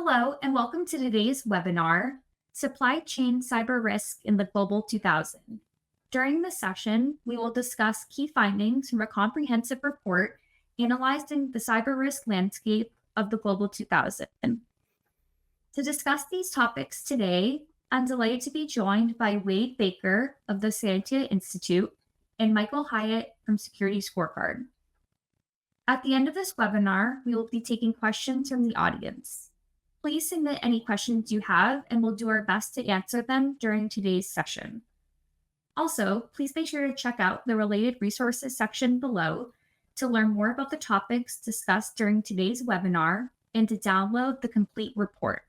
Hello, and welcome to today's webinar, Supply Chain Cyber Risk in the Global 2000. During this session, we will discuss key findings from a comprehensive report analyzing the cyber risk landscape of the Global 2000. To discuss these topics today, I'm delighted to be joined by Wade Baker of the Cyentia Institute and Michael Hyatt from Security Scorecard. At the end of this webinar, we will be taking questions from the audience. Please submit any questions you have, and we'll do our best to answer them during today's session. Also, please make sure to check out the related resources section below to learn more about the topics discussed during today's webinar and to download the complete report.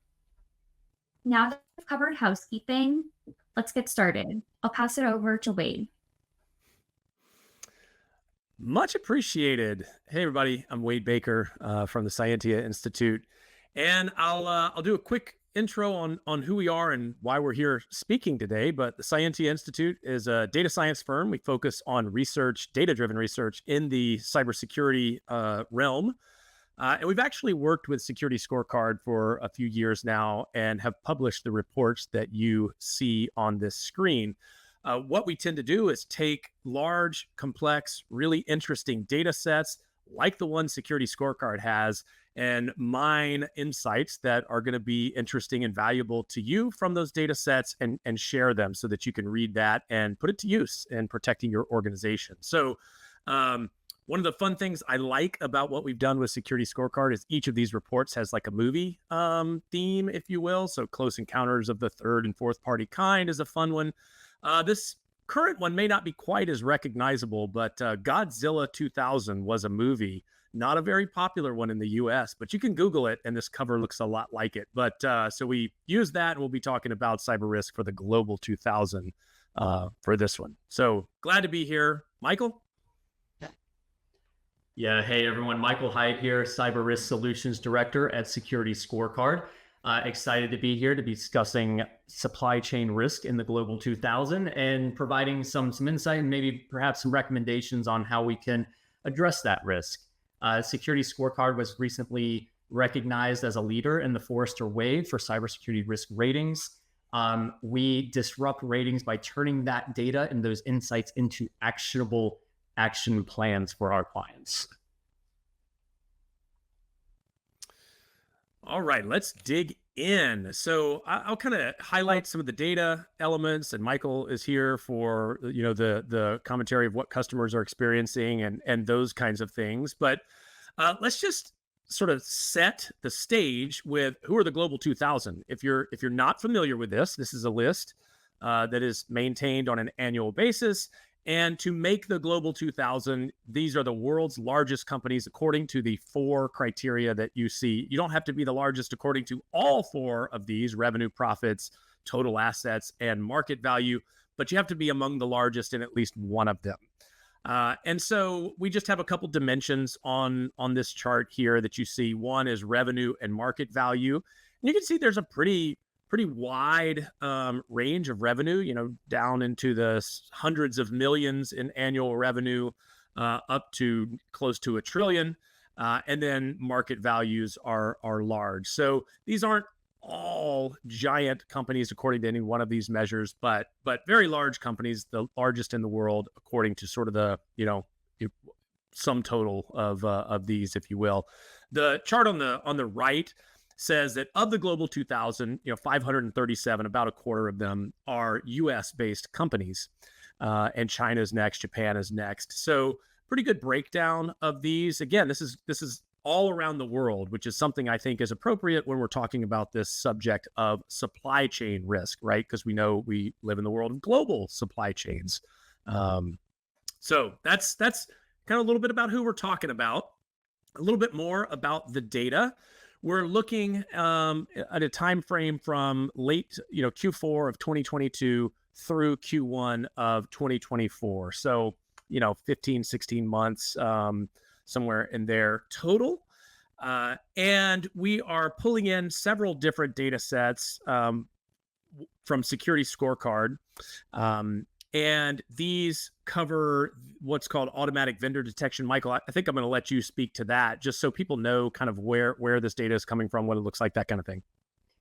Now that we've covered housekeeping, let's get started. I'll pass it over to Wade. Much appreciated. Hey, everybody. I'm Wade Baker from the Cyentia Institute. And I'll do a quick intro on who we are and why we're here speaking today. But the Cyentia Institute is a data science firm. We focus on research, data-driven research in the cybersecurity realm. And we've actually worked with Security Scorecard for a few years now and have published the reports that you see on this screen. What we tend to do is take large, complex, really interesting data sets like the one Security Scorecard has and mine insights that are going to be interesting and valuable to you from those data sets and share them so that you can read that and put it to use in protecting your organization. So one of the fun things I like about what we've done with Security Scorecard is each of these reports has like a movie theme, if you will. So Close Encounters of the Third and Fourth Party Kind is a fun one. This current one may not be quite as recognizable, but Godzilla 2000 was a movie, not a very popular one in the US, but you can Google it and this cover looks a lot like it. But so we use that and we'll be talking about cyber risk for the Global 2000 for this one. So glad to be here. Michael? Yeah, hey everyone, Michael Hyatt here, Cyber Risk Solutions Director at Security Scorecard. Excited to be here to be discussing supply chain risk in the Global 2000 and providing some insight and maybe perhaps some recommendations on how we can address that risk. Security Scorecard was recently recognized as a leader in the Forrester Wave for cybersecurity risk ratings. We disrupt ratings by turning that data and those insights into actionable action plans for our clients. All right, let's dig in. So I'll kind of highlight some of the data elements, and Michael is here for the commentary of what customers are experiencing and those kinds of things. But let's just sort of set the stage with who are the Global 2000. If you're not familiar with this is a list that is maintained on an annual basis. And to make the Global 2000, these are the world's largest companies according to the 4 criteria that you see. You don't have to be the largest according to all 4 of these: revenue, profits, total assets, and market value, but you have to be among the largest in at least one of them. And so we just have a couple dimensions on this chart here that you see. One is revenue and market value. And you can see there's a pretty wide range of revenue, down into the hundreds of millions in annual revenue, up to close to $1 trillion. And then market values are large. So these aren't all giant companies according to any one of these measures, but very large companies, the largest in the world, according to sort of the, sum total of these, if you will. The chart on the right says that of the Global 2000, 537, about a quarter of them are US-based companies, and China's next, Japan is next. So pretty good breakdown of these. Again, this is all around the world, which is something I think is appropriate when we're talking about this subject of supply chain risk, right? Because we know we live in the world of global supply chains. So that's kind of a little bit about who we're talking about. A little bit more about the data. We're looking at a time frame from late, Q4 of 2022 through Q1 of 2024. So, 15, 16 months, somewhere in there total. And we are pulling in several different data sets from Security Scorecard. And these cover what's called automatic vendor detection. Michael, I think I'm going to let you speak to that just so people know kind of where this data is coming from, what it looks like, that kind of thing.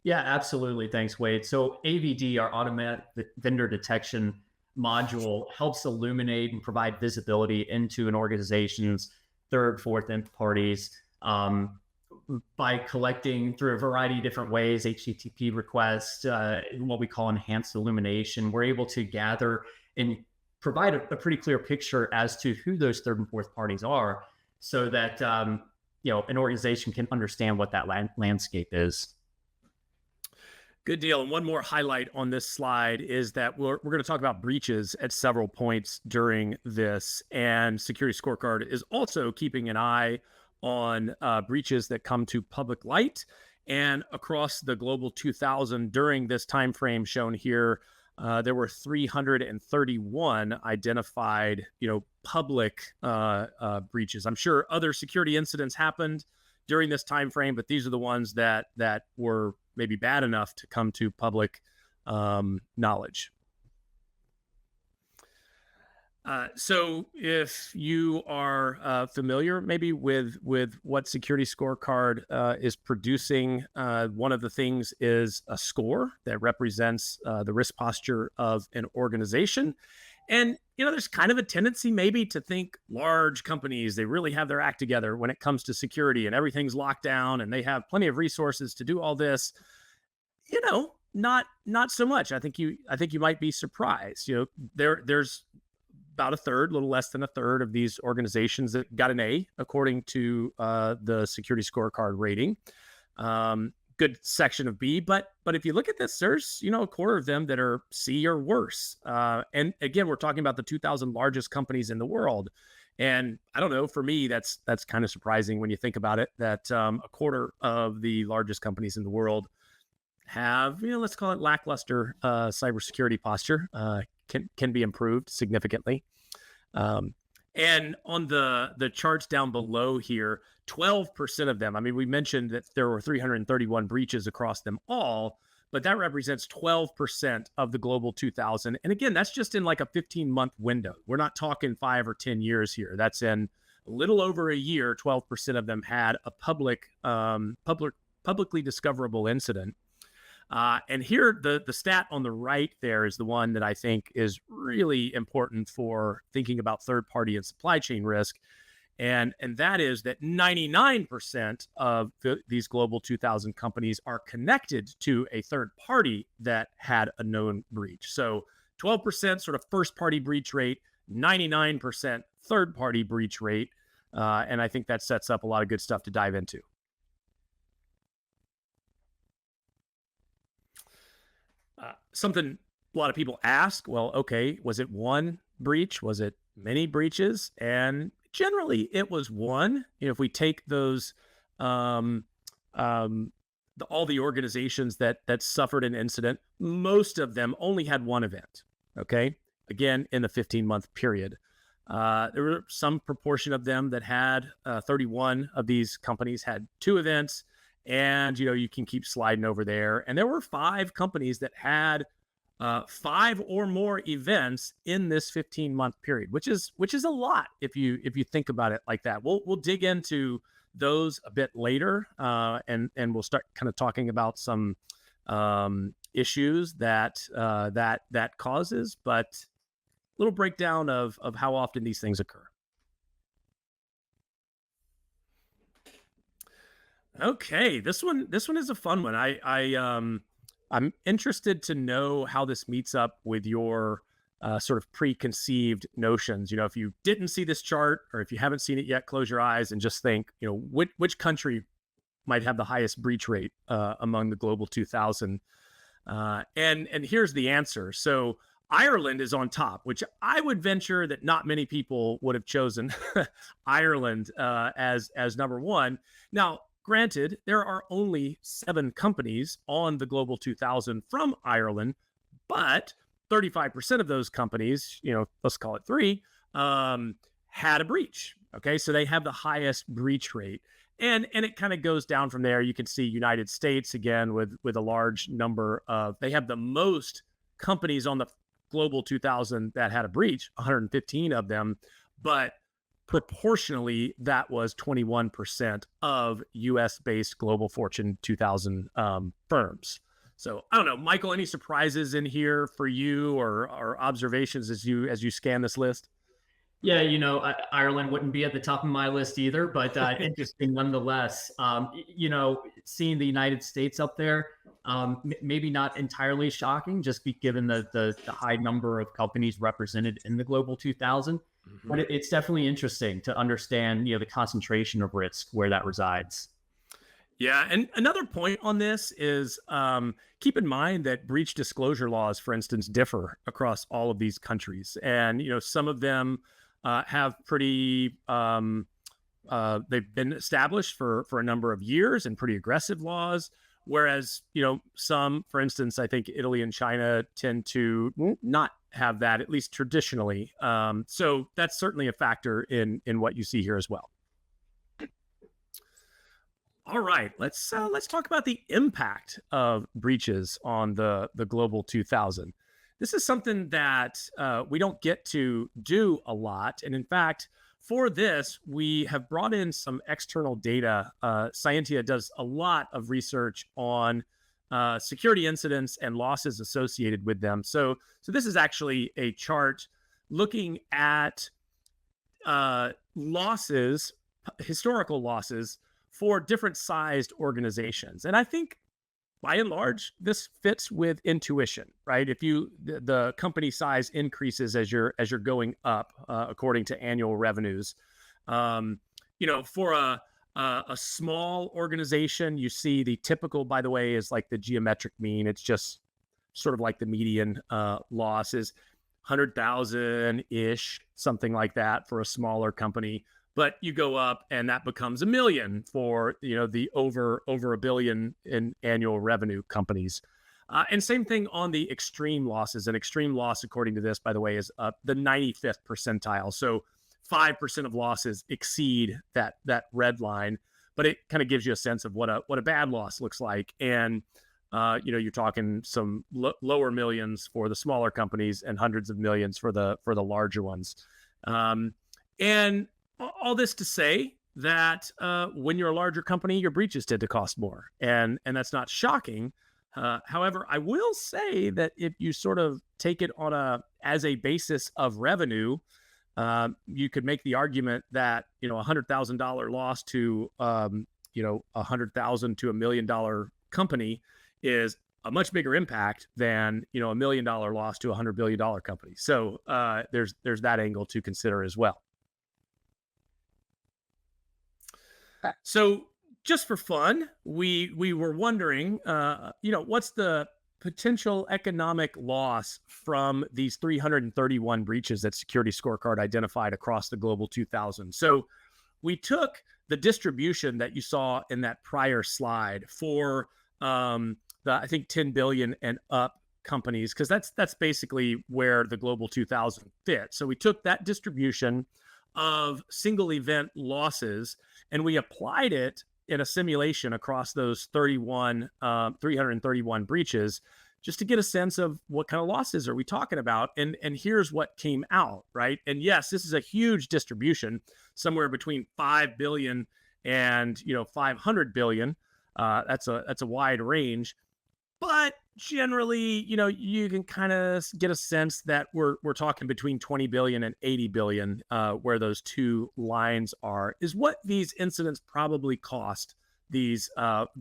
Yeah, absolutely. Thanks, Wade. So AVD, our automatic vendor detection module, helps illuminate and provide visibility into an organization's third, fourth, nth parties by collecting through a variety of different ways, HTTP requests, what we call enhanced illumination. We're able to gather and provide a pretty clear picture as to who those third and fourth parties are, so that an organization can understand what that landscape is. Good deal. And one more highlight on this slide is that we're going to talk about breaches at several points during this. And Security Scorecard is also keeping an eye on breaches that come to public light. And across the Global 2000 during this time frame shown here, there were 331 identified, public breaches. I'm sure other security incidents happened during this time frame, but these are the ones that were maybe bad enough to come to public knowledge. So if you are familiar maybe with what Security Scorecard is producing, one of the things is a score that represents the risk posture of an organization. And, there's kind of a tendency maybe to think large companies, they really have their act together when it comes to security and everything's locked down and they have plenty of resources to do all this. Not so much. I think you might be surprised. There's about a third, a little less than a third of these organizations that got an A according to the Security Scorecard rating. Good section of B, but if you look at this, there's a quarter of them that are C or worse. And again, we're talking about the 2,000 largest companies in the world. And I don't know, for me, that's kind of surprising when you think about it, that a quarter of the largest companies in the world have, let's call it lackluster cybersecurity posture. Can be improved significantly. And on the charts down below here, 12% of them, we mentioned that there were 331 breaches across them all, but that represents 12% of the Global 2000. And again, that's just in like a 15-month window. We're not talking 5 or 10 years here. That's in a little over a year. 12% of them had a publicly discoverable incident. And here, the stat on the right there is the one that I think is really important for thinking about third-party and supply chain risk. And that is that 99% of these Global 2000 companies are connected to a third party that had a known breach. So 12% sort of first-party breach rate, 99% third-party breach rate. And I think that sets up a lot of good stuff to dive into. Something a lot of people ask, well, okay, was it one breach? Was it many breaches? And generally it was one. If we take those, all the organizations that suffered an incident, most of them only had one event. Okay. Again, in the 15-month period, there were some proportion of them that had 31 of these companies had two events. And, you can keep sliding over there. And there were 5 companies that had 5 or more events in this 15-month period, which is a lot if you think about it like that. We'll dig into those a bit later, and we'll start kind of talking about some issues that causes, but a little breakdown of how often these things occur. Okay, this one is a fun one. I'm interested to know how this meets up with your sort of preconceived notions. If you didn't see this chart, or if you haven't seen it yet, close your eyes and just think, which country might have the highest breach rate among the Global 2000. And here's the answer. So Ireland is on top, which I would venture that not many people would have chosen Ireland as number one. Now, granted, there are only 7 companies on the Global 2000 from Ireland, but 35% of those companies, let's call it 3, had a breach. Okay, so they have the highest breach rate. And it kind of goes down from there. You can see United States again with a large number of, they have the most companies on the global 2000 that had a breach, 115 of them, but proportionally, that was 21% of US-based global Fortune 2000 firms. So I don't know, Michael, any surprises in here for you or observations as you scan this list? Yeah, Ireland wouldn't be at the top of my list either, but interesting nonetheless. Seeing the United States up there, maybe not entirely shocking, just given the high number of companies represented in the Global 2000. But it's definitely interesting to understand, the concentration of risk where that resides. Yeah, and another point on this is keep in mind that breach disclosure laws, for instance, differ across all of these countries, and some of them have pretty they've been established for a number of years and pretty aggressive laws, whereas some, for instance, I think Italy and China tend to not have that, at least traditionally. So that's certainly a factor in what you see here as well. All right, let's talk about the impact of breaches on the global 2000. This is something that we don't get to do a lot, and in fact, for this, we have brought in some external data. Cyentia does a lot of research on security incidents and losses associated with them. So this is actually a chart looking at losses, historical losses for different sized organizations. And I think by and large, this fits with intuition, right? If the company size increases as you're going up, according to annual revenues, for a small organization, you see the typical, by the way, is like the geometric mean. It's just sort of like the median loss is 100,000 ish, something like that for a smaller company. But you go up and that becomes 1 million for, the over $1 billion in annual revenue companies. And same thing on the extreme losses. An extreme loss, according to this, by the way, is the 95th percentile. So 5% of losses exceed that red line, but it kind of gives you a sense of what a bad loss looks like. And, you're talking some lower millions for the smaller companies and hundreds of millions for the larger ones. And all this to say that when you're a larger company, your breaches tend to cost more, and that's not shocking. However, I will say that if you sort of take it as a basis of revenue, you could make the argument that $100,000 loss to $100,000 to $1 million company is a much bigger impact than $1 million loss to $100 billion company. So there's that angle to consider as well. So just for fun, we were wondering, what's the potential economic loss from these 331 breaches that Security Scorecard identified across the Global 2000. So we took the distribution that you saw in that prior slide for I think 10 billion and up companies, because that's basically where the Global 2000 fits. So we took that distribution of single event losses and we applied it in a simulation across those 331 breaches, just to get a sense of what kind of losses are we talking about. And here's what came out, right? And yes, this is a huge distribution, somewhere between 5 billion and 500 billion. That's a wide range, but generally, you can kind of get a sense that we're talking between 20 billion and 80 billion, where those two lines are, is what these incidents probably cost these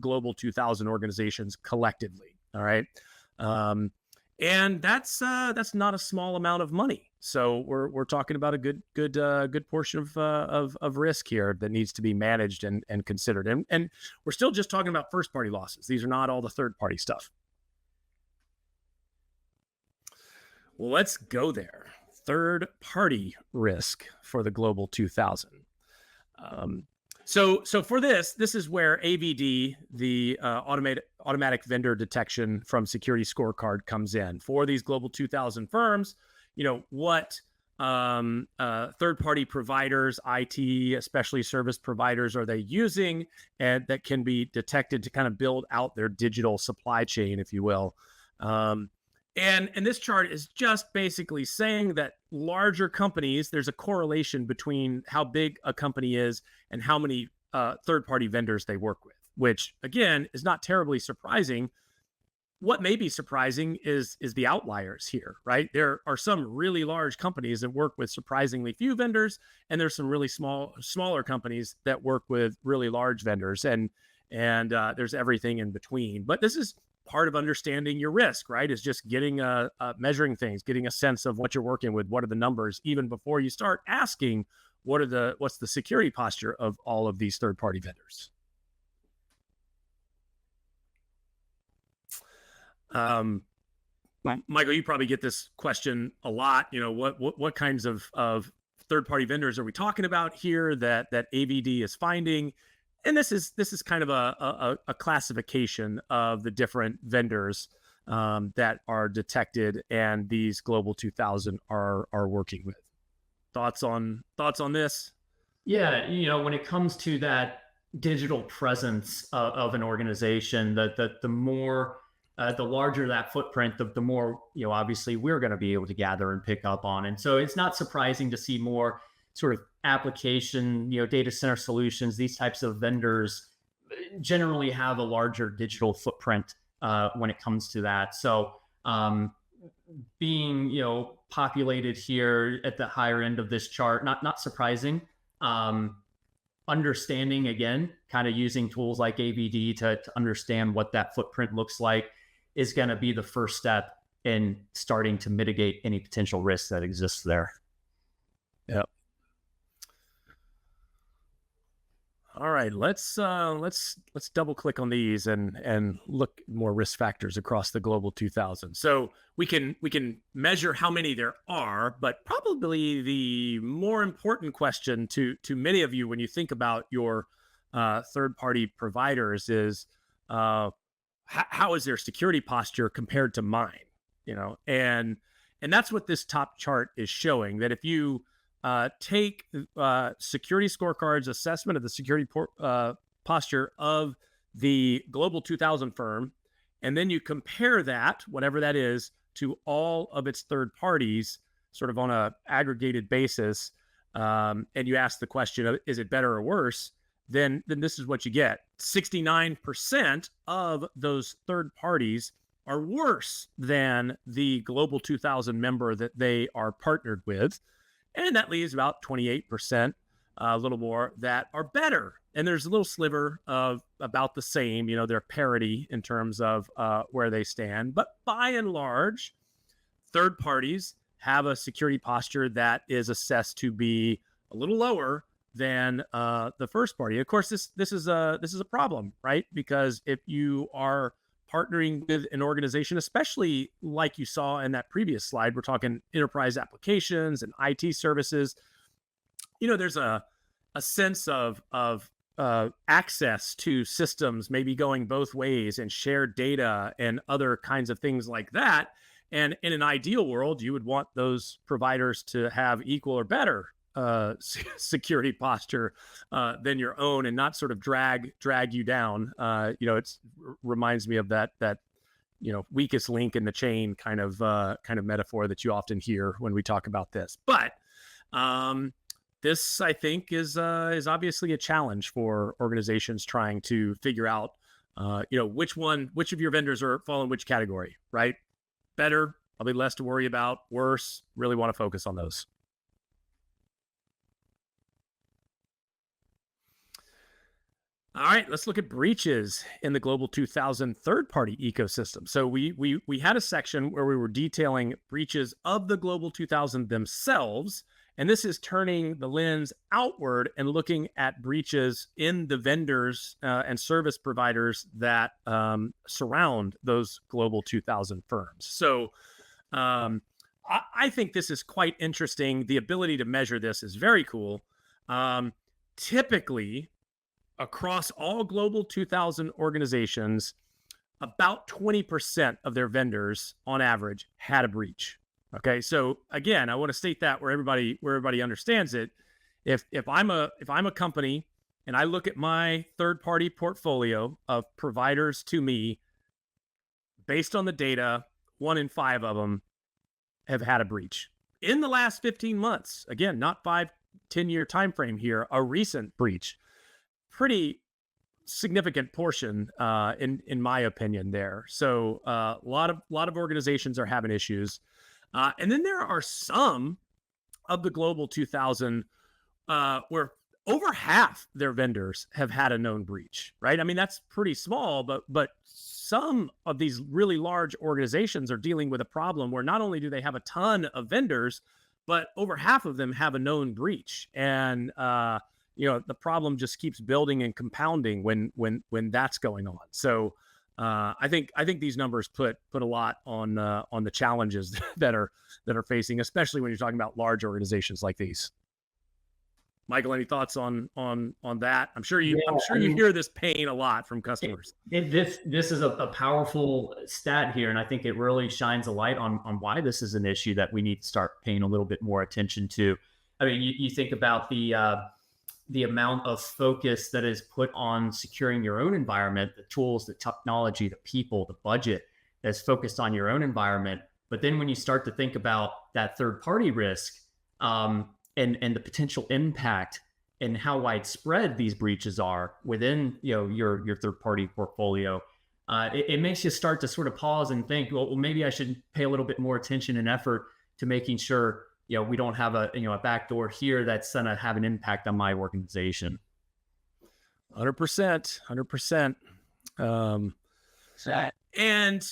Global 2000 organizations collectively. All right. And that's not a small amount of money. So we're talking about a good portion of risk here that needs to be managed and considered. And we're still just talking about first party losses. These are not all the third party stuff. Well, let's go there. Third party risk for the Global 2000. So for this is where AVD, the automatic vendor detection from Security Scorecard, comes in. For these Global 2000 firms, what third-party providers, IT, especially service providers, are they using, and that can be detected to kind of build out their digital supply chain, if you will. And this chart is just basically saying that larger companies, there's a correlation between how big a company is and how many third-party vendors they work with, which again is not terribly surprising. What may be surprising is the outliers here, right? There are some really large companies that work with surprisingly few vendors, and there's some really smaller companies that work with really large vendors, and there's everything in between. But this is part of understanding your risk, right? Is just getting measuring things, getting a sense of what you're working with, what are the numbers, even before you start asking what's the security posture of all of these third-party vendors. Michael, you probably get this question a lot. You know, what kinds of third-party vendors are we talking about here that AVD is finding? And this is kind of a classification of the different vendors that are detected and these Global 2000 are working with. Thoughts on this? Yeah, when it comes to that digital presence of an organization, the more the larger that footprint, the more obviously we're going to be able to gather and pick up on. And so it's not surprising to see more sort of application, data center solutions. These types of vendors generally have a larger digital footprint when it comes to that. So being populated here at the higher end of this chart, not surprising. Understanding, again, kind of using tools like AVD to understand what that footprint looks like is going to be the first step in starting to mitigate any potential risks that exists there. Yep. All right, let's double click on these and look more risk factors across the Global 2000. So we can measure how many there are, but probably the more important question to many of you when you think about your third-party providers is how is their security posture compared to mine? And that's what this top chart is showing. That if you take Security Scorecard's assessment of the security posture of the Global 2000 firm, and then you compare that, whatever that is, to all of its third parties, sort of on a aggregated basis, and you ask the question of, is it better or worse? Then this is what you get. 69% of those third parties are worse than the Global 2000 member that they are partnered with. And that leaves about 28%, a little more, that are better. And there's a little sliver of about the same, they're parity in terms of where they stand. But by and large, third parties have a security posture that is assessed to be a little lower than the first party. Of course, this is a problem, right? Because if you are partnering with an organization, especially like you saw in that previous slide, we're talking enterprise applications and IT services. There's a sense of access to systems maybe going both ways and shared data and other kinds of things like that. And in an ideal world, you would want those providers to have equal or better security posture than your own, and not sort of drag you down. It reminds me of that weakest link in the chain kind of metaphor that you often hear when we talk about this. But this, I think, is obviously a challenge for organizations trying to figure out which of your vendors are fall in which category, right? Better, probably less to worry about. Worse, really want to focus on those. All right, let's look at breaches in the Global 2000 third-party ecosystem. So we had a section where we were detailing breaches of the Global 2000 themselves, and this is turning the lens outward and looking at breaches in the vendors and service providers that surround those Global 2000 firms. So I think this is quite interesting. The ability to measure this is very cool. Typically, across all Global 2000 organizations, about 20% of their vendors on average had a breach. Okay. So again, I want to state that where everybody understands it. If I'm a company and I look at my third-party portfolio of providers to me based on the data, 1 in 5 of them have had a breach in the last 15 months. Again, not 5-10 year time frame here, a recent breach. Pretty significant portion, in my opinion there. So a lot of organizations are having issues. And then there are some of the global 2000 where over half their vendors have had a known breach, right? I mean, that's pretty small, but some of these really large organizations are dealing with a problem where not only do they have a ton of vendors, but over half of them have a known breach. And the problem just keeps building and compounding when that's going on. So I think these numbers put a lot on the challenges that are facing, especially when you're talking about large organizations like these. Michael, any thoughts on that? I'm sure you hear this pain a lot from customers. This is a powerful stat here, and I think it really shines a light on why this is an issue that we need to start paying a little bit more attention to. I mean, you think about the amount of focus that is put on securing your own environment, the tools, the technology, the people, the budget that's focused on your own environment. But then when you start to think about that third-party risk, and the potential impact and how widespread these breaches are within your third-party portfolio, it makes you start to sort of pause and think, well, maybe I should pay a little bit more attention and effort to making sure we don't have a backdoor here that's going to have an impact on my organization. 100%. And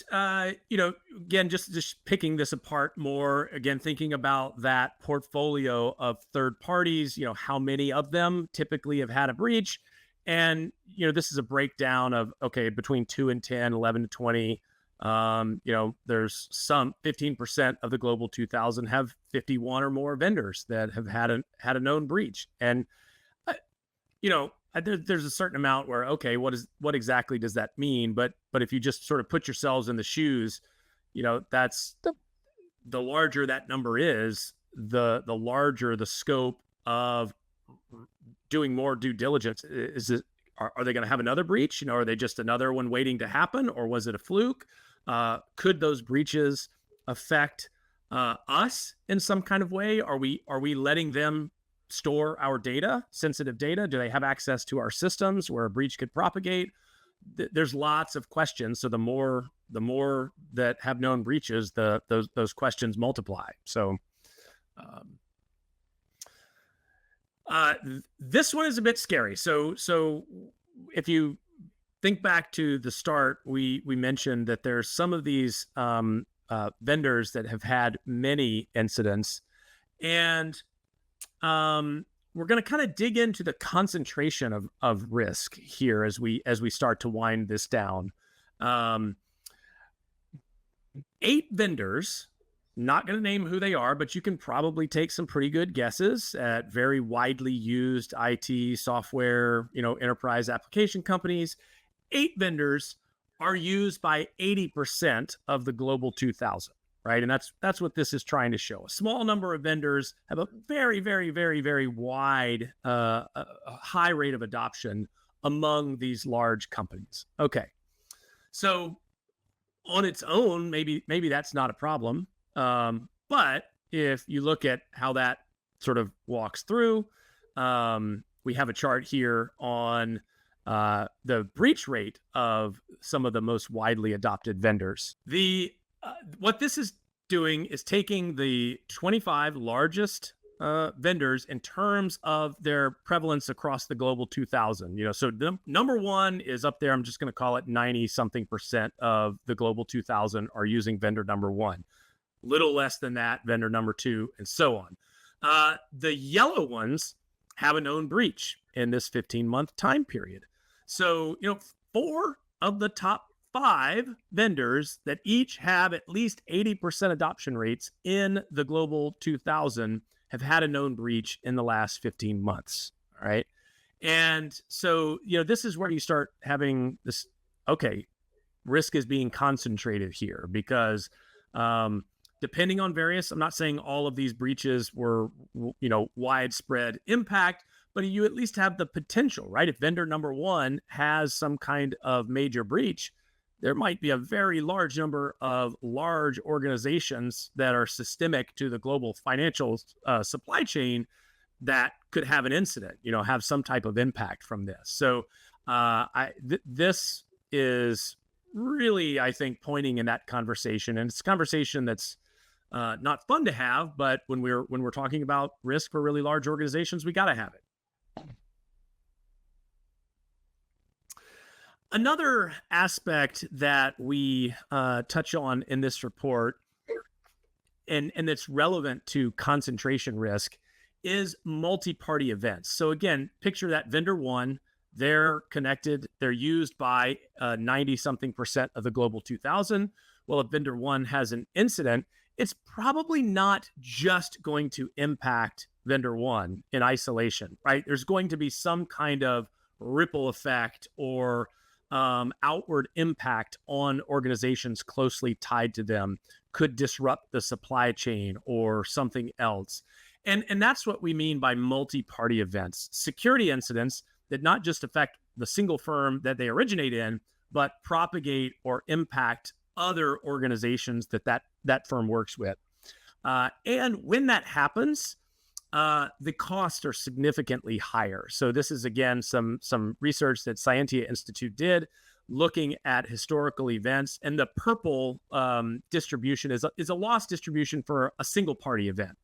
again, just picking this apart more, again, thinking about that portfolio of third parties, how many of them typically have had a breach. And, this is a breakdown of, okay, between 2 and 10, 11 to 20. There's some 15% of the global 2000 have 51 or more vendors that have had a known breach. And, there's a certain amount where, okay, what exactly does that mean? But if you just sort of put yourselves in the shoes, that's the larger that number is, the larger the scope of doing more due diligence. Are they going to have another breach? Are they just another one waiting to happen, or was it a fluke? Could those breaches affect us in some kind of way? Are we letting them store our data, sensitive data? Do they have access to our systems where a breach could propagate? There's lots of questions. So the more that have known breaches, those questions multiply. So this one is a bit scary. So if you think back to the start, we mentioned that there's some of these vendors that have had many incidents, and we're going to kind of dig into the concentration of risk here as we start to wind this down. 8 vendors, not going to name who they are, but you can probably take some pretty good guesses at very widely used IT software, enterprise application companies. 8 vendors are used by 80% of the global 2000. Right. And that's what this is trying to show. A small number of vendors have a very, very, very, very wide, high rate of adoption among these large companies. Okay. So on its own, maybe that's not a problem. But if you look at how that sort of walks through, we have a chart here on the breach rate of some of the most widely adopted vendors. What this is doing is taking the 25 largest vendors in terms of their prevalence across the global 2000. So number one is up there. I'm just going to call it 90-something% of the global 2000 are using vendor number one. Little less than that, vendor number two, and so on. The yellow ones have a known breach in this 15-month time period. So 4 of the top 5 vendors that each have at least 80% adoption rates in the global 2000 have had a known breach in the last 15 months. All right. And so, this is where you start having this, okay, risk is being concentrated here because depending on various, I'm not saying all of these breaches were, widespread impact, but you at least have the potential, right? If vendor number one has some kind of major breach, there might be a very large number of large organizations that are systemic to the global financial supply chain that could have an incident, have some type of impact from this. So this is really, I think, pointing in that conversation, and it's a conversation that's not fun to have, but when we're talking about risk for really large organizations, we got to have it. Another aspect that we touch on in this report, and that's relevant to concentration risk, is multi-party events. So again, picture that vendor one, they're connected, they're used by 90-something% of the global 2000. Well, if vendor one has an incident, it's probably not just going to impact vendor one in isolation, right? There's going to be some kind of ripple effect or outward impact on organizations closely tied to them, could disrupt the supply chain or something else. And that's what we mean by multi-party events, security incidents that not just affect the single firm that they originate in, but propagate or impact other organizations that firm works with. And when that happens, the costs are significantly higher. So this is, again, some research that Cyentia Institute did, looking at historical events. And the purple distribution is a loss distribution for a single party event.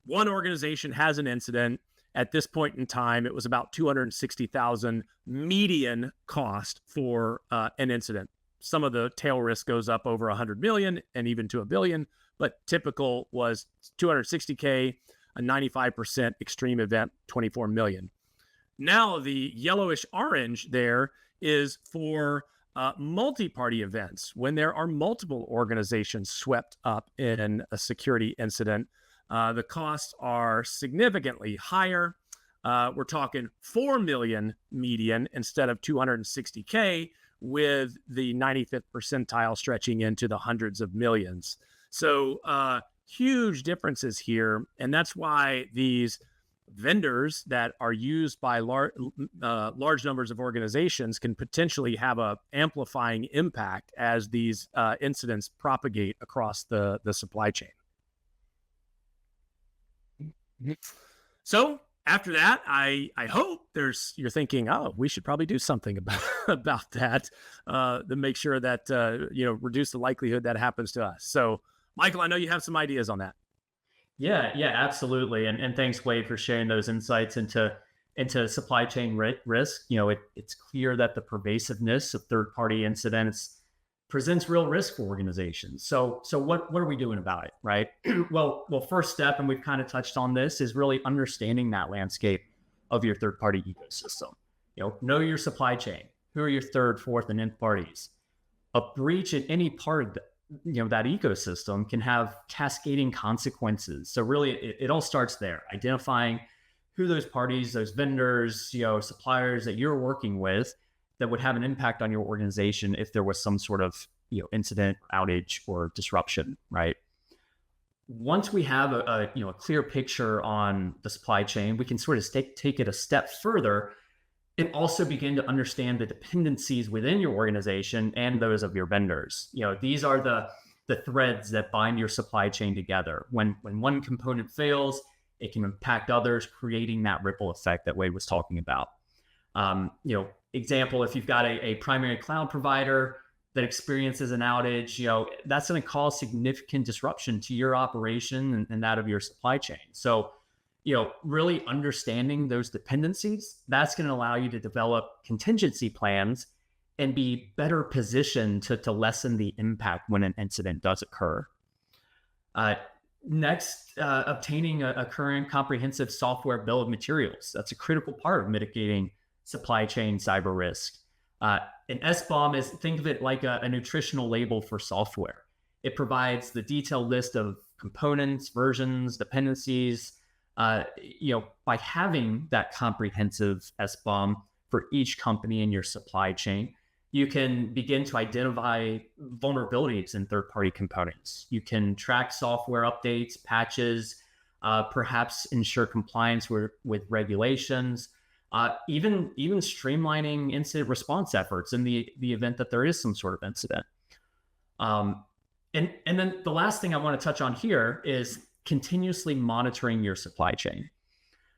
One organization has an incident. At this point in time, it was about $260,000 median cost for an incident. Some of the tail risk goes up over 100 million and even to $1 billion, but typical was $260K, a 95% extreme event, 24 million. Now the yellowish orange there is for multi-party events, when there are multiple organizations swept up in a security incident. The costs are significantly higher. We're talking 4 million median instead of 260K, with the 95th percentile stretching into the hundreds of millions. So huge differences here. And that's why these vendors that are used by large numbers of organizations can potentially have a amplifying impact as these incidents propagate across the supply chain. So after that, I hope you're thinking, oh, we should probably do something about that to make sure that reduce the likelihood that happens to us. So, Michael, I know you have some ideas on that. Yeah, absolutely. And thanks, Wade, for sharing those insights into supply chain risk. It's clear that the pervasiveness of third-party incidents presents real risk for organizations. So what are we doing about it, right? Well, first step, and we've kind of touched on this, is really understanding that landscape of your third-party ecosystem. Know your supply chain. Who are your third, fourth, and nth parties? A breach in any part of that ecosystem can have cascading consequences. So really, it all starts there, identifying who those parties, those vendors, suppliers that you're working with that would have an impact on your organization if there was some sort of incident, outage, or disruption, right? Once we have a clear picture on the supply chain, we can sort of take it a step further and also begin to understand the dependencies within your organization and those of your vendors. These are the threads that bind your supply chain together. When one component fails, it can impact others, creating that ripple effect that Wade was talking about. Example, if you've got a primary cloud provider that experiences an outage, that's going to cause significant disruption to your operation and that of your supply chain. So, really understanding those dependencies, that's going to allow you to develop contingency plans and be better positioned to lessen the impact when an incident does occur. Next, obtaining a current comprehensive software bill of materials. That's a critical part of mitigating supply chain cyber risk. An SBOM think of it like a nutritional label for software. It provides the detailed list of components, versions, dependencies. By having that comprehensive SBOM for each company in your supply chain, you can begin to identify vulnerabilities in third-party components. You can track software updates, patches, perhaps ensure compliance with regulations. even streamlining incident response efforts in the event that there is some sort of incident. And then the last thing I want to touch on here is continuously monitoring your supply chain.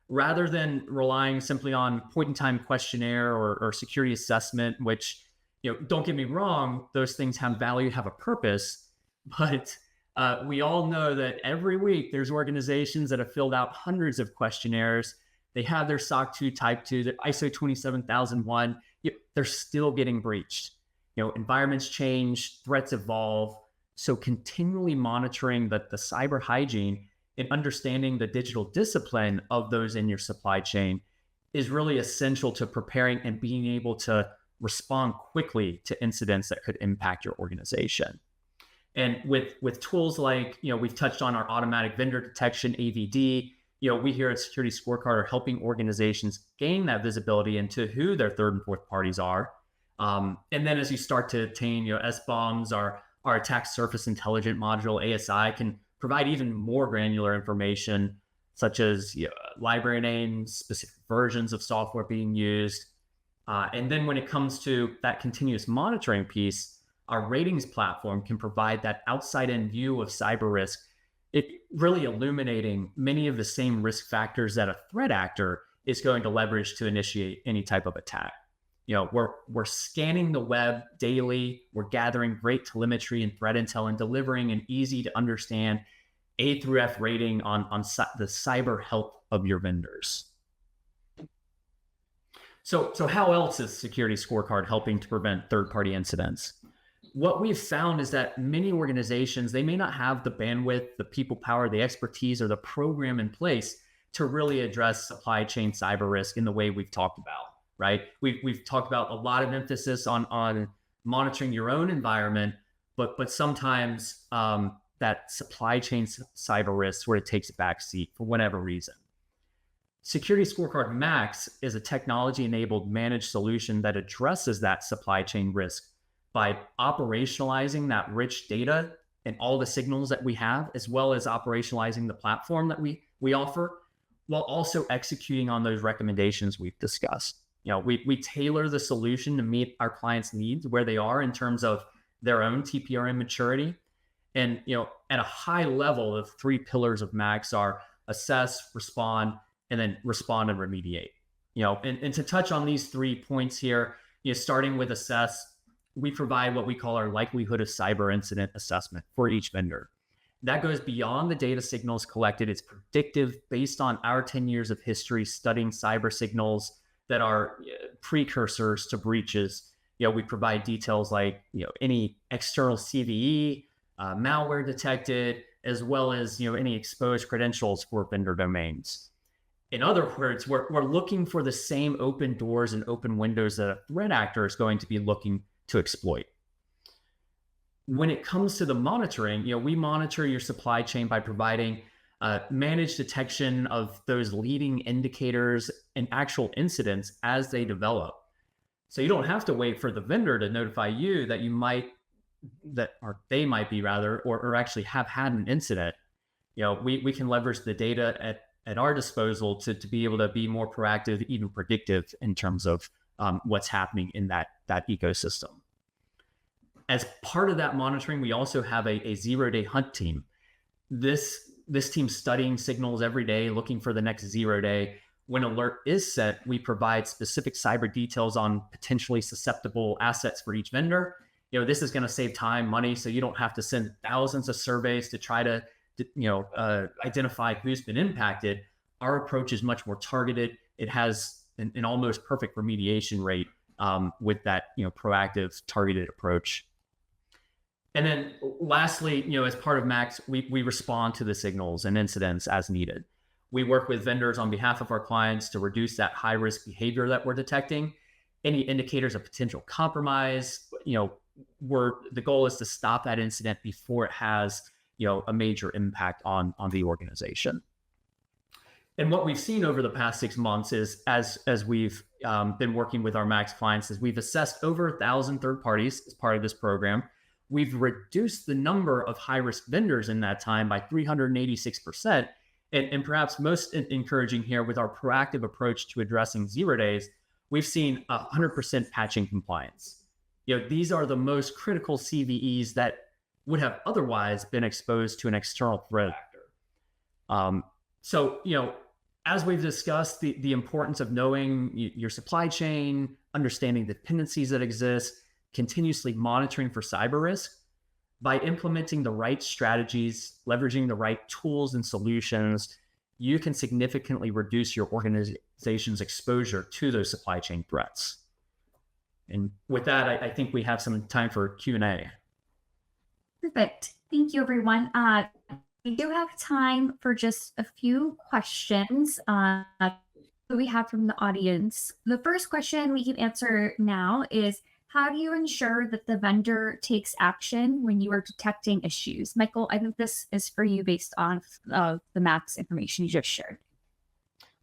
Rather than relying simply on point-in-time questionnaire or security assessment, which, don't get me wrong, those things have value, have a purpose, but we all know that every week there's organizations that have filled out hundreds of questionnaires. They have their SOC 2 Type 2, their ISO 27001. They're still getting breached. Environments change, threats evolve. So continually monitoring the cyber hygiene and understanding the digital discipline of those in your supply chain is really essential to preparing and being able to respond quickly to incidents that could impact your organization. And with tools like, we've touched on our automatic vendor detection, AVD, we here at Security Scorecard are helping organizations gain that visibility into who their third and fourth parties are. And then as you start to attain, SBOMs, our attack surface intelligent module, ASI, can provide even more granular information, such as library names, specific versions of software being used. And then when it comes to that continuous monitoring piece, our ratings platform can provide that outside-in view of cyber risk, it really illuminating many of the same risk factors that a threat actor is going to leverage to initiate any type of attack. We're scanning the web daily. We're gathering great telemetry and threat intel and delivering an easy to understand A through F rating on the cyber health of your vendors. So how else is Security Scorecard helping to prevent third-party incidents? What we've found is that many organizations, they may not have the bandwidth, the people power, the expertise, or the program in place to really address supply chain cyber risk in the way we've talked about. Right? We've talked about a lot of emphasis on monitoring your own environment, but sometimes that supply chain cyber risk sort of takes a back seat for whatever reason. Security Scorecard Max is a technology-enabled managed solution that addresses that supply chain risk by operationalizing that rich data and all the signals that we have, as well as operationalizing the platform that we offer, while also executing on those recommendations we've discussed. We tailor the solution to meet our clients' needs where they are in terms of their own TPRM maturity. And, at a high level, the three pillars of Max are assess, respond, and then respond and remediate. And to touch on these 3 points here, starting with assess, we provide what we call our likelihood of cyber incident assessment for each vendor. That goes beyond the data signals collected. It's predictive based on our 10 years of history studying cyber signals that are precursors to breaches. We provide details like any external CVE, malware detected, as well as any exposed credentials for vendor domains. In other words, we're looking for the same open doors and open windows that a threat actor is going to be looking to exploit. When it comes to the monitoring, we monitor your supply chain by providing managed detection of those leading indicators and actual incidents as they develop. So you don't have to wait for the vendor to notify you that they might be or actually have had an incident. We can leverage the data at our disposal to be able to be more proactive, even predictive in terms of what's happening in that ecosystem. As part of that monitoring, we also have a zero-day hunt team. This team's studying signals every day, looking for the next 0 day. When alert is set, we provide specific cyber details on potentially susceptible assets for each vendor. This is going to save time, money, so you don't have to send thousands of surveys to try to identify who's been impacted. Our approach is much more targeted. It has an almost perfect remediation rate with that proactive, targeted approach. And then lastly, as part of Max, we respond to the signals and incidents as needed. We work with vendors on behalf of our clients to reduce that high-risk behavior that we're detecting. Any indicators of potential compromise, the goal is to stop that incident before it has, a major impact on the organization. And what we've seen over the past 6 months is, as we've been working with our Max clients, is we've assessed over 1,000 third parties as part of this program. We've reduced the number of high-risk vendors in that time by 386%, And perhaps most encouraging here, with our proactive approach to addressing 0 days, we've seen 100% patching compliance. These are the most critical CVEs that would have otherwise been exposed to an external threat actor. So, as we've discussed, the importance of knowing your supply chain, understanding the dependencies that exist, continuously monitoring for cyber risk. By implementing the right strategies, leveraging the right tools and solutions, you can significantly reduce your organization's exposure to those supply chain threats. And with that, I think we have some time for Q&A. Perfect. Thank you, everyone. We do have time for just a few questions that we have from the audience. The first question we can answer now is, how do you ensure that the vendor takes action when you are detecting issues? Michael, I think this is for you based on the Max information you just shared.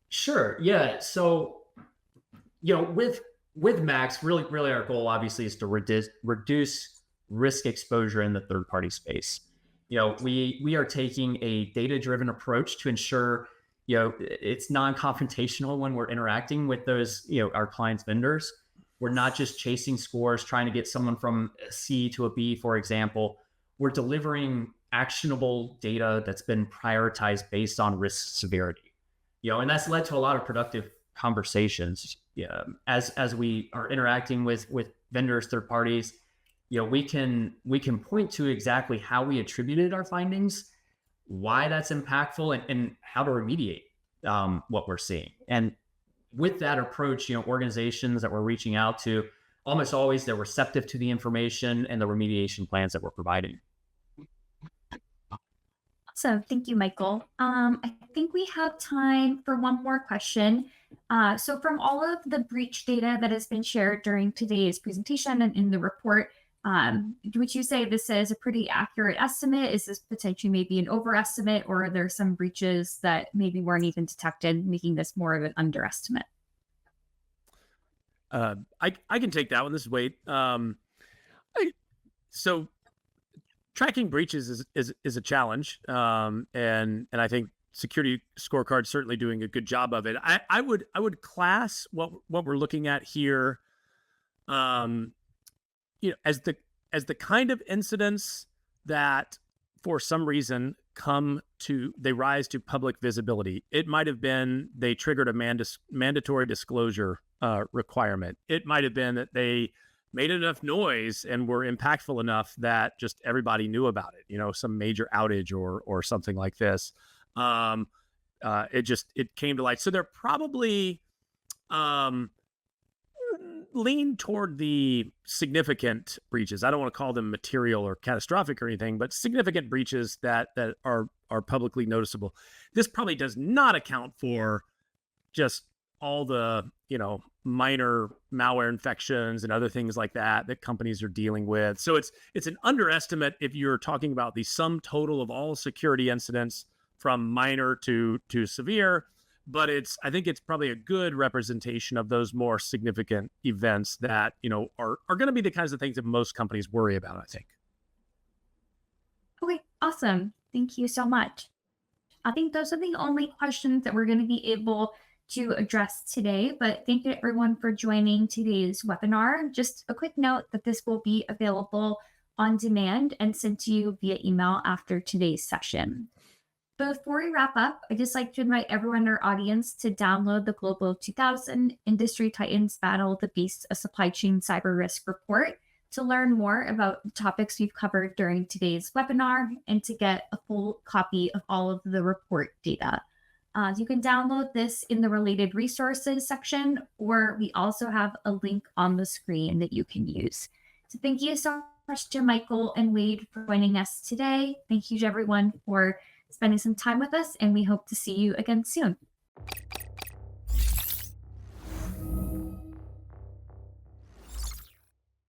Sure. Yeah. So, with Max, really our goal obviously is to reduce risk exposure in the third-party space. We are taking a data-driven approach to ensure, it's non-confrontational when we're interacting with those, our clients' vendors. We're not just chasing scores, trying to get someone from a C to a B, for example. We're delivering actionable data that's been prioritized based on risk severity. And that's led to a lot of productive conversations. As we are interacting with vendors, third parties, we can point to exactly how we attributed our findings, why that's impactful, and how to remediate what we're seeing. And with that approach, organizations that we're reaching out to, almost always they're receptive to the information and the remediation plans that we're providing. Awesome. Thank you, Michael. I think we have time for one more question. So from all of the breach data that has been shared during today's presentation and in the report, would you say this is a pretty accurate estimate? Is this potentially maybe an overestimate, or are there some breaches that maybe weren't even detected, making this more of an underestimate? I can take that one. This is Wade. So tracking breaches is a challenge, and I think Security Scorecard certainly doing a good job of it. I would class what we're looking at here, as the kind of incidents that for some reason they rise to public visibility. It might have been they triggered a mandatory disclosure requirement. It might have been that they made enough noise and were impactful enough that just everybody knew about it, some major outage or something like this. It came to light. So they're probably lean toward the significant breaches. I don't want to call them material or catastrophic or anything, but significant breaches that are publicly noticeable. This probably does not account for just all the, minor malware infections and other things like that companies are dealing with. So it's an underestimate if you're talking about the sum total of all security incidents from minor to severe. But I think it's probably a good representation of those more significant events that, are going to be the kinds of things that most companies worry about, I think. Okay, awesome. Thank you so much. I think those are the only questions that we're going to be able to address today, but thank you everyone for joining today's webinar. Just a quick note that this will be available on demand and sent to you via email after today's session. Before we wrap up, I'd just like to invite everyone in our audience to download the Global 2000 Industry Titans Battle the Beasts of Supply Chain Cyber Risk report to learn more about the topics we've covered during today's webinar and to get a full copy of all of the report data. You can download this in the related resources section, or we also have a link on the screen that you can use. So thank you so much to Michael and Wade for joining us today. Thank you to everyone for spending some time with us, and we hope to see you again soon.